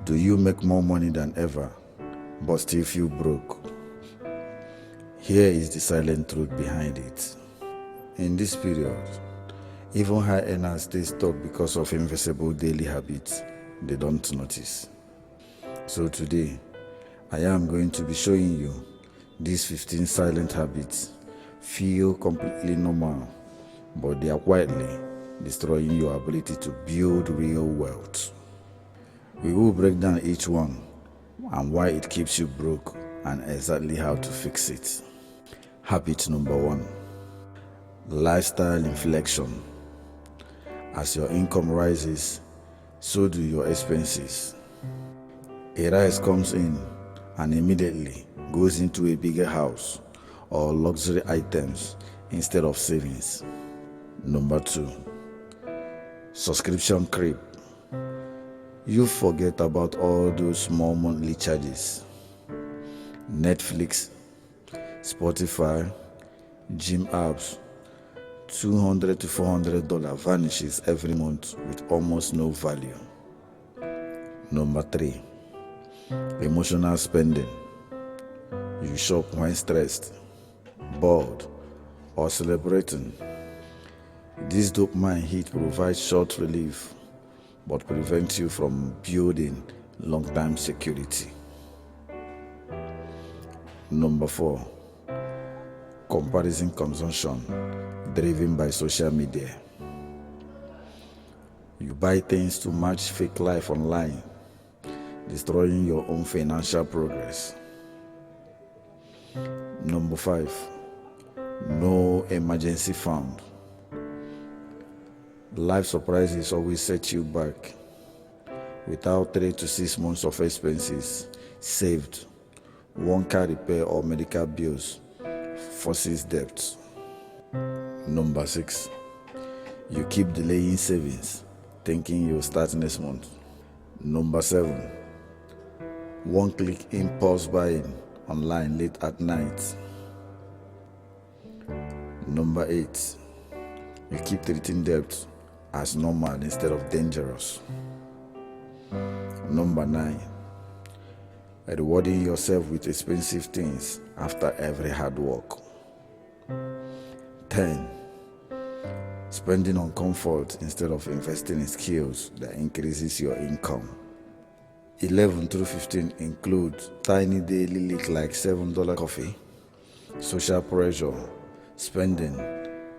Do you make more money than ever, but still feel broke? Here is the silent truth behind it. In this period, even high earners stay stuck because of invisible daily habits they don't notice. So today, I am going to be showing you these 15 silent habits. Feel completely normal, but they are quietly destroying your ability to build real wealth. We will break down each one and why it keeps you broke and exactly how to fix it. Habit number 1. Lifestyle inflation. As your income rises, so do your expenses. A rise comes in and immediately goes into a bigger house or luxury items instead of savings. Number 2. Subscription creep. You forget about all those small monthly charges. Netflix, Spotify, gym apps, $200 to $400 vanishes every month with almost no value. Number 3. Emotional spending. You shop when stressed, bored, or celebrating. This dopamine hit provides short relief but prevents you from building long-term security. Number 4. Comparison consumption driven by social media. You buy things to match fake life online, destroying your own financial progress. Number 5. No emergency fund. Life surprises always set you back. Without 3 to 6 months of expenses saved, one car repair or medical bills forces debts. Number 6. You keep delaying savings, thinking you'll start next month. Number 7. One-click impulse buying online late at night. Number 8. You keep treating debt as normal instead of dangerous. Number 9. Rewarding yourself with expensive things after every hard work. 10. Spending on comfort instead of investing in skills that increases your income. 11 through 15 include tiny daily leak like $7 coffee, social pressure, spending,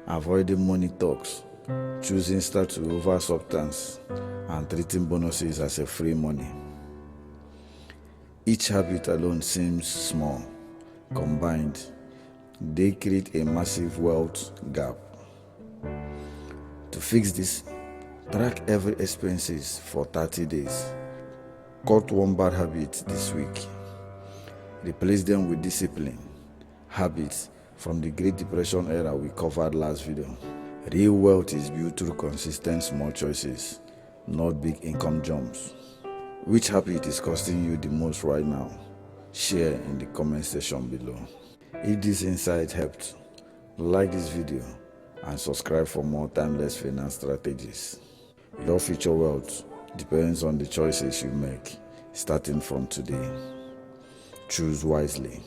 avoiding money talks, choosing status over substance, and treating bonuses as a free money. Each habit alone seems small. Combined, they create a massive wealth gap. To fix this, track every expenses for 30 days. Cut one bad habit this week. Replace them with discipline, habits from the Great Depression era we covered last video. Real wealth is built through consistent small choices, not big income jumps. Which habit is costing you the most right now? Share in the comment section below. If this insight helped, like this video and subscribe for more timeless finance strategies. Your future wealth depends on the choices you make starting from today. Choose wisely.